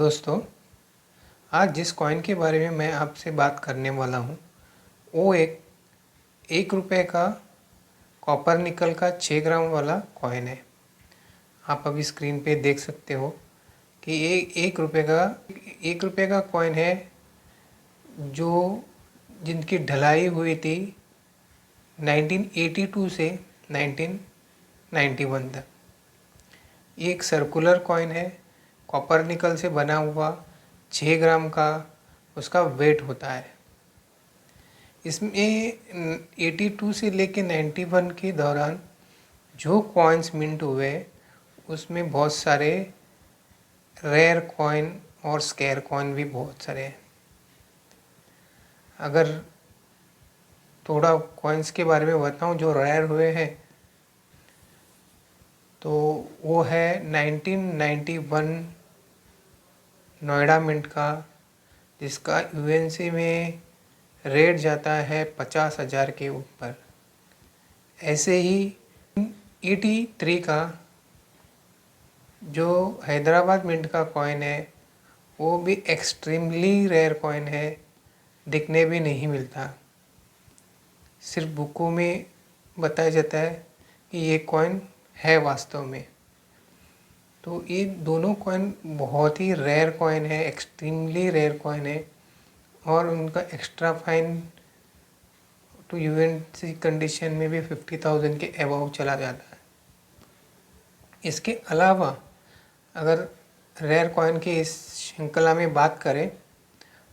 दोस्तों, आज जिस कॉइन के बारे में मैं आपसे बात करने वाला हूँ वो एक रुपये का कॉपर निकल का 6 ग्राम वाला कॉइन है। आप अभी स्क्रीन पे देख सकते हो कि ये एक रुपये का कॉइन है जो जिनकी ढलाई हुई थी 1982 से 1991 तक। ये एक सर्कुलर कॉइन है, कॉपर निकल से बना हुआ, 6 ग्राम का उसका वेट होता है। इसमें 82 से लेके 91 के दौरान जो कॉइन्स मिंट हुए उसमें बहुत सारे रेयर कॉइन और स्केयर कॉइन भी बहुत सारे हैं। अगर थोड़ा कॉइन्स के बारे में बताऊं जो रेयर हुए हैं तो वो है 1991 नोएडा मिंट का, जिसका यूएनसी में रेट जाता है 50,000 के ऊपर। ऐसे ही 83 का जो हैदराबाद मिंट का कॉइन है वो भी एक्सट्रीमली रेयर कॉइन है, दिखने भी नहीं मिलता, सिर्फ बुकों में बताया जाता है कि ये कॉइन है वास्तव में। तो ये दोनों कॉइन बहुत ही रेयर कॉइन है, एक्सट्रीमली रेयर कॉइन है और उनका extra fine to UNC condition में भी 50,000 के अबव चला जाता है। इसके अलावा अगर रेयर कॉइन की इस श्रृंखला में बात करें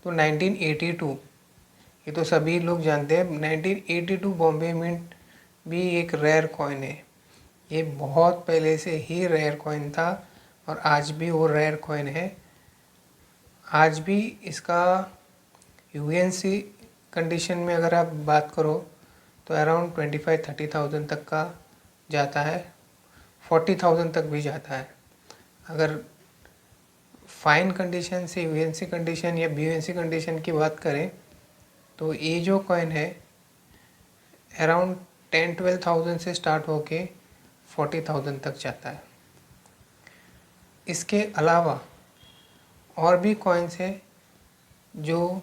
तो 1982, ये तो सभी लोग जानते हैं, 1982 बॉम्बे मिंट भी एक रेयर कॉइन है। ये बहुत पहले से ही रेयर कॉइन था और आज भी वो रेयर कॉइन है। आज भी इसका यूएनसी कंडीशन में अगर आप बात करो तो अराउंड 25-30,000 तक का जाता है, 40,000 तक भी जाता है। अगर फाइन कंडीशन से यूएनसी कंडीशन या बीयूएनसी कंडीशन की बात करें तो ये जो कॉइन है अराउंड 10-12,000 से स्टार्ट होके 40,000 तक जाता है। इसके अलावा और भी कॉइन्स हैं जो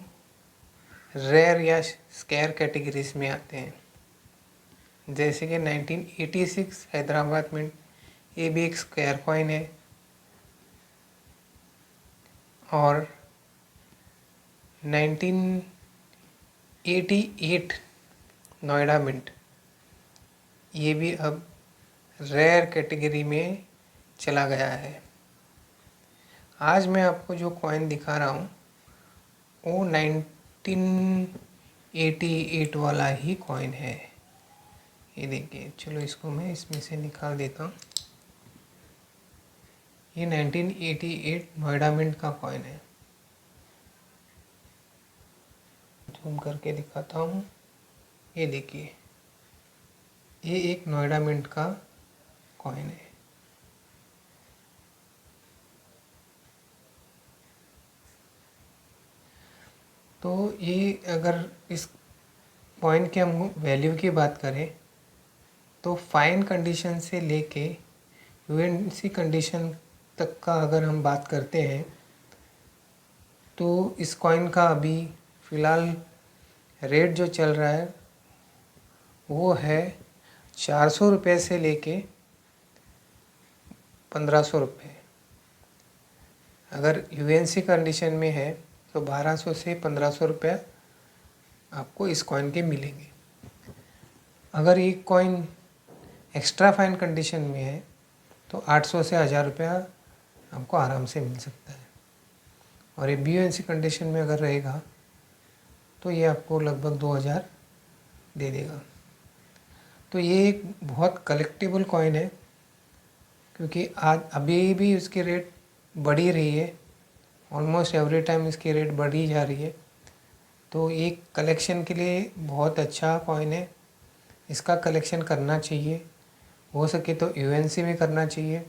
रेयर या स्केयर कैटेगरीज में आते हैं, जैसे कि 1986 हैदराबाद मिंट, ये भी एक स्केयर कॉइन है। और 1988 नोएडा मिंट, ये भी अब रेयर कैटेगरी में चला गया है। आज मैं आपको जो कॉइन दिखा रहा हूँ वो 1988 वाला ही कॉइन है। ये देखिए, चलो इसको मैं इसमें से निकाल देता हूँ। ये 1988 नोएडा मिंट का कॉइन है। जूम करके दिखाता हूँ, ये देखिए, ये एक नोएडा मिंट का कॉइन है। तो ये अगर इस कॉइन के हम वैल्यू की बात करें तो फाइन कंडीशन से लेके यूएनसी कंडीशन तक का अगर हम बात करते हैं तो इस कॉइन का अभी फ़िलहाल रेट जो चल रहा है वो है 400 रुपये से लेके 1500 रुपये। अगर यूएनसी कंडीशन में है तो 1200 से 1500 रुपये आपको इस कॉइन के मिलेंगे। अगर ये कॉइन एक्स्ट्रा फाइन कंडीशन में है तो 800 से 1000 रुपया आपको आराम से मिल सकता है। और ये बीयूएनसी कंडीशन में अगर रहेगा तो ये आपको लगभग 2000 दे देगा। तो ये एक बहुत कलेक्टिबल कॉइन है, क्योंकि आज अभी भी उसकी रेट बढ़ ही रही है, ऑलमोस्ट एवरी टाइम इसकी रेट बढ़ ही जा रही है। तो एक कलेक्शन के लिए बहुत अच्छा कॉइन है, इसका कलेक्शन करना चाहिए। हो सके तो यूएनसी में करना चाहिए,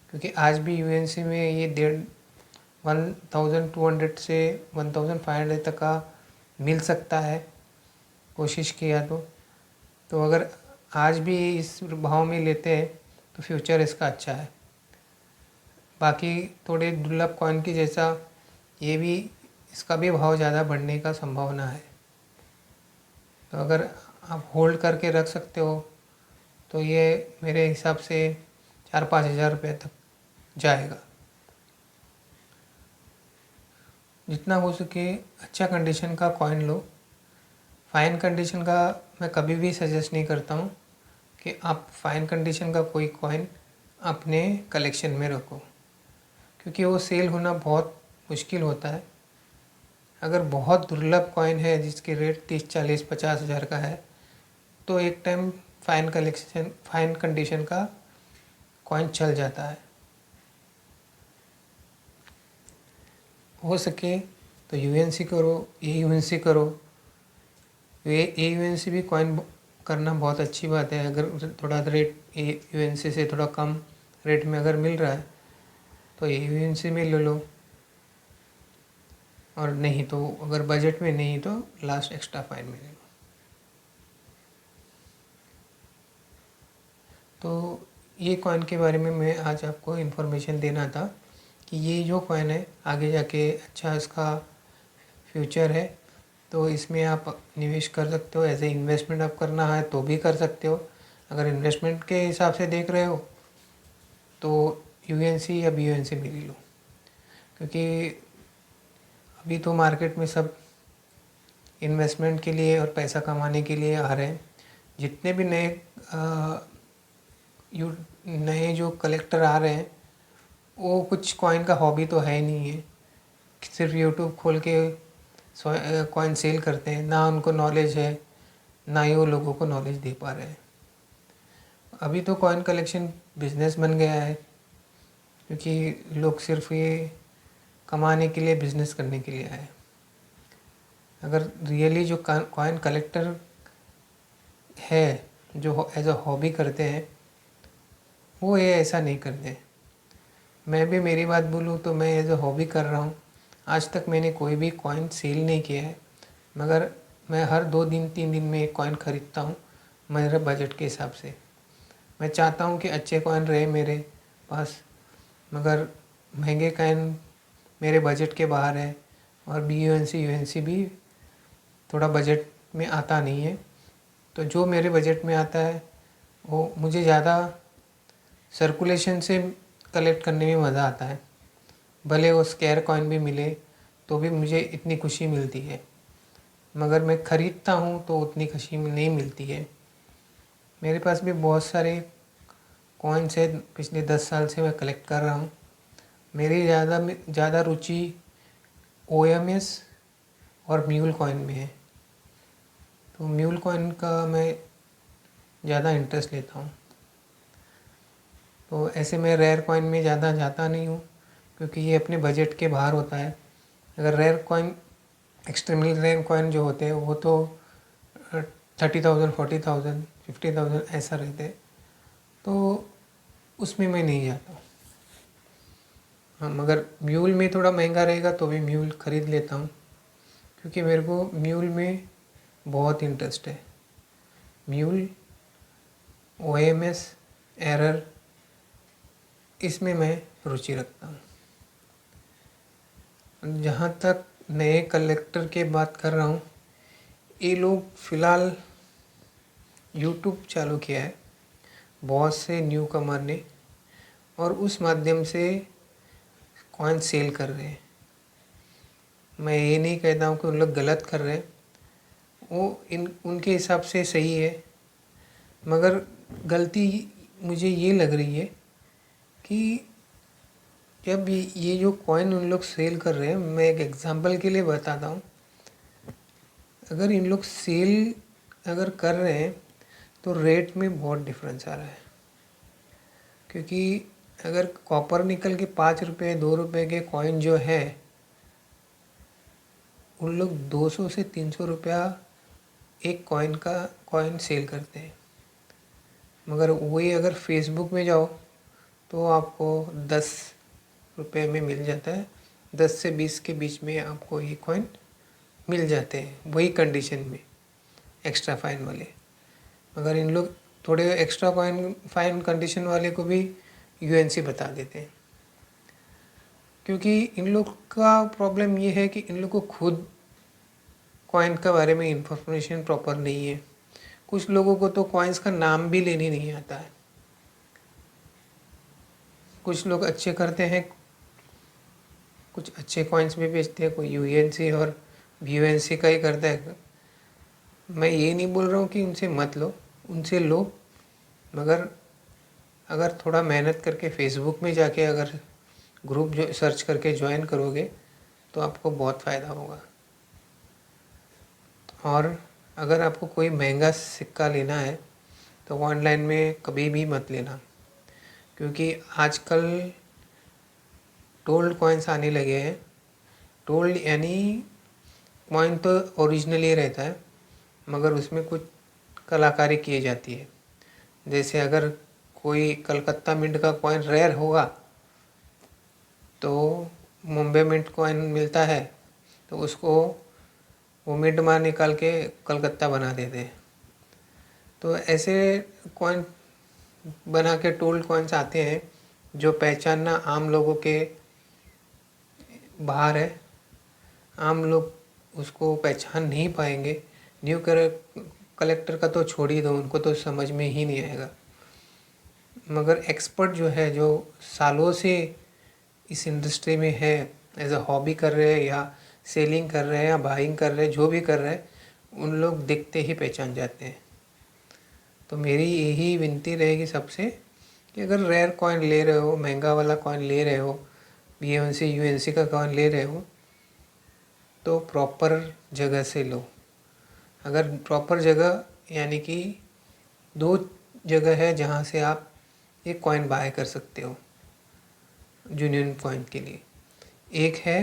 क्योंकि आज भी यूएनसी में ये 1200 से 1500 तक का मिल सकता है, कोशिश किया तो अगर आज भी इस भाव में लेते हैं तो फ्यूचर इसका अच्छा है। बाकी थोड़े दुर्लभ कॉइन की जैसा ये भी, इसका भी भाव ज़्यादा बढ़ने का संभावना है। तो अगर आप होल्ड करके रख सकते हो तो ये मेरे हिसाब से 4-5 हज़ार रुपये तक जाएगा। जितना हो सके अच्छा कंडीशन का कॉइन लो। फाइन कंडीशन का मैं कभी भी सजेस्ट नहीं करता हूँ कि आप फाइन कंडीशन का कोई कॉइन अपने कलेक्शन में रखो, क्योंकि वो सेल होना बहुत मुश्किल होता है। अगर बहुत दुर्लभ कॉइन है जिसकी रेट 30-40-50 हज़ार का है तो एक टाइम फाइन कंडीशन का कॉइन चल जाता है। हो सके तो यूएनसी करो, एयूएनसी करो। एयूएनसी भी कॉइन करना बहुत अच्छी बात है। अगर थोड़ा रेट यूएनसी से थोड़ा कम रेट में अगर मिल रहा है तो एयूएनसी में ले लो, और नहीं तो अगर बजट में नहीं तो लास्ट एक्स्ट्रा फाइन में ले लो। तो ये कॉइन के बारे में मैं आज आपको इन्फॉर्मेशन देना था कि ये जो कॉइन है आगे जाके अच्छा इसका फ्यूचर है, तो इसमें आप निवेश कर सकते हो। एज ए इन्वेस्टमेंट आप करना है तो भी कर सकते हो। अगर इन्वेस्टमेंट के हिसाब से देख रहे हो तो यूएनसी या बीयूएनसी में ले लो, क्योंकि अभी तो मार्केट में सब इन्वेस्टमेंट के लिए और पैसा कमाने के लिए आ रहे हैं। जितने भी नए जो कलेक्टर आ रहे हैं वो कुछ कॉइन का हॉबी तो है ही नहीं है, सिर्फ यूट्यूब खोल के कॉइन सेल करते हैं। ना उनको नॉलेज है, ना ही वो लोगों को नॉलेज दे पा रहे हैं। अभी तो कॉइन कलेक्शन बिजनेस बन गया है, क्योंकि लोग सिर्फ ये कमाने के लिए, बिजनेस करने के लिए आए। अगर रियली जो कॉइन कलेक्टर है, जो एज अ हॉबी करते हैं, वो ये ऐसा नहीं करते। मैं भी मेरी बात बोलूँ तो मैं एज अ हॉबी कर रहा हूँ। आज तक मैंने कोई भी कॉइन सेल नहीं किया है, मगर मैं हर 2-3 दिन में एक कॉइन ख़रीदता हूँ मेरे बजट के हिसाब से। मैं चाहता हूँ कि अच्छे कॉइन रहे मेरे पास, मगर महंगे कॉइन मेरे बजट के बाहर है, और बीयूएनसी यूएनसी भी थोड़ा बजट में आता नहीं है। तो जो मेरे बजट में आता है वो मुझे ज़्यादा सर्कुलेशन से कलेक्ट करने में मज़ा आता है। भले वो स्क्वायर कॉइन भी मिले तो भी मुझे इतनी खुशी मिलती है, मगर मैं ख़रीदता हूँ तो उतनी खुशी नहीं मिलती है। मेरे पास भी बहुत सारे कॉइन्स है, पिछले 10 साल से मैं कलेक्ट कर रहा हूँ। मेरी ज़्यादा रुचि ओएमएस और म्यूल कॉइन में है, तो म्यूल कॉइन का मैं ज़्यादा इंटरेस्ट लेता हूँ। तो ऐसे मैं रेयर कॉइन में ज़्यादा जाता नहीं हूँ, क्योंकि ये अपने बजट के बाहर होता है। अगर rare coin, extremely rare coin जो होते हैं वो तो 30,000, 40,000, 50,000 ऐसा रहते हैं, तो उसमें मैं नहीं जाता हूँ। हाँ, मगर म्यूल में थोड़ा महंगा रहेगा तो भी म्यूल ख़रीद लेता हूँ, क्योंकि मेरे को म्यूल में बहुत इंटरेस्ट है। म्यूल, ओएमएस, एरर, इसमें मैं रुचि रखता हूँ। जहाँ तक नए कलेक्टर की बात कर रहा हूँ, ये लोग फ़िलहाल यूट्यूब चालू किया है बहुत से न्यू कमर ने, और उस माध्यम से कॉइन सेल कर रहे हैं। मैं ये नहीं कहता हूँ कि उन लोग गलत कर रहे हैं, वो उनके हिसाब से सही है, मगर गलती मुझे ये लग रही है कि जब ये जो कॉइन उन लोग सेल कर रहे हैं, मैं एक एग्जांपल के लिए बताता हूँ। अगर इन लोग सेल अगर कर रहे हैं तो रेट में बहुत डिफरेंस आ रहा है, क्योंकि अगर कॉपर निकल के 5 रुपये 2 रुपये के कॉइन जो है, उन लोग 200 से 300 रुपया एक कॉइन सेल करते हैं। मगर वही अगर फेसबुक में जाओ तो आपको 10 रुपये में मिल जाता है। 10 से 20 के बीच में आपको ये कॉइन मिल जाते हैं, वही कंडीशन में, एक्स्ट्रा फाइन वाले। मगर इन लोग थोड़े एक्स्ट्रा फाइन कंडीशन वाले को भी यूएनसी बता देते हैं। क्योंकि इन लोग का प्रॉब्लम ये है कि इन लोग को खुद कॉइन के बारे में इंफॉर्मेशन प्रॉपर नहीं है। कुछ लोगों को तो कॉइन्स का नाम भी लेने नहीं आता है। कुछ लोग अच्छे करते हैं, कुछ अच्छे कॉइन्स भी बेचते हैं, कोई यूएनसी और बीयूएनसी का ही करता है। मैं ये नहीं बोल रहा हूँ कि उनसे मत लो, उनसे लो, मगर अगर थोड़ा मेहनत करके फेसबुक में जाके अगर ग्रुप जो सर्च करके ज्वाइन करोगे तो आपको बहुत फ़ायदा होगा। और अगर आपको कोई महंगा सिक्का लेना है तो ऑनलाइन में कभी भी मत लेना, क्योंकि आजकल टोल्ड कॉइन्स आने लगे हैं। टोल्ड यानी कॉइन तो ओरिजिनल ही रहता है मगर उसमें कुछ कलाकारी की जाती है। जैसे अगर कोई कलकत्ता मिंट का कॉइन रेयर होगा तो मुंबई मिंट कॉइन मिलता है तो उसको वो मिंट मार निकाल के कलकत्ता बना देते हैं। तो ऐसे कॉइन बना के टोल्ड कॉइन्स आते हैं जो पहचानना आम लोगों के बाहर है। आम लोग उसको पहचान नहीं पाएंगे। न्यू कलेक्टर का तो छोड़ ही दो, उनको तो समझ में ही नहीं आएगा। मगर एक्सपर्ट जो है, जो सालों से इस इंडस्ट्री में है, एज अ हॉबी कर रहे हैं या सेलिंग कर रहे हैं या बाइंग कर रहे हैं, जो भी कर रहे हैं, उन लोग देखते ही पहचान जाते हैं। तो मेरी यही विनती रहेगी सबसे कि अगर रेयर कॉइन ले रहे हो, महंगा वाला कॉइन ले रहे हो, बीएनसी यूएनसी का कॉइन ले रहे हो, तो प्रॉपर जगह से लो। अगर प्रॉपर जगह यानी कि 2 जगह है जहाँ से आप एक कॉइन बाय कर सकते हो जेन्युइन कॉइन के लिए। एक है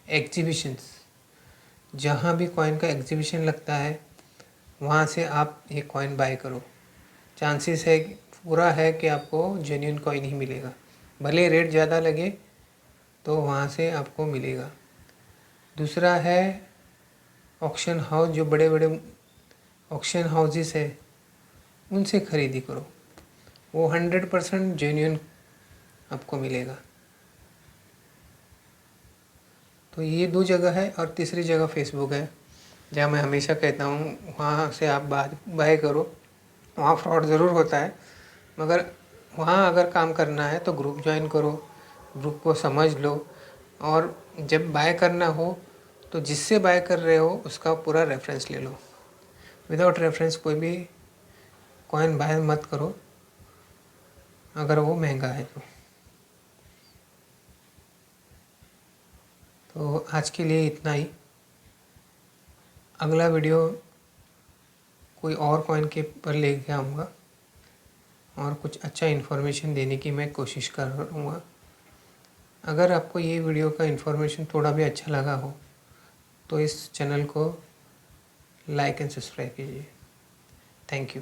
एग्जीबिशंस, जहाँ भी कॉइन का एग्जीबिशन लगता है वहाँ से आप एक कॉइन बाय करो। चांसेस है पूरा है कि आपको जेन्युइन कॉइन ही मिलेगा, भले रेट ज़्यादा लगे तो वहाँ से आपको मिलेगा। दूसरा है ऑक्शन हाउस, जो बड़े बड़े ऑक्शन हाउसेस है उनसे खरीदी करो, वो 100% जेन्युइन आपको मिलेगा। तो ये 2 जगह है। और तीसरी जगह फेसबुक है, जहाँ मैं हमेशा कहता हूँ वहाँ से आप बाय करो। वहाँ फ्रॉड ज़रूर होता है मगर वहाँ अगर काम करना है तो ग्रुप ज्वाइन करो, ग्रुप को समझ लो, और जब बाय करना हो तो जिससे बाय कर रहे हो उसका पूरा रेफरेंस ले लो। विदाउट रेफरेंस कोई भी कॉइन बाय मत करो अगर वो महंगा है तो आज के लिए इतना ही। अगला वीडियो कोई और कॉइन के पर लेके आऊँगा और कुछ अच्छा इन्फॉर्मेशन देने की मैं कोशिश करूँगा। अगर आपको ये वीडियो का इन्फॉर्मेशन थोड़ा भी अच्छा लगा हो तो इस चैनल को लाइक एंड सब्सक्राइब कीजिए। Thank you.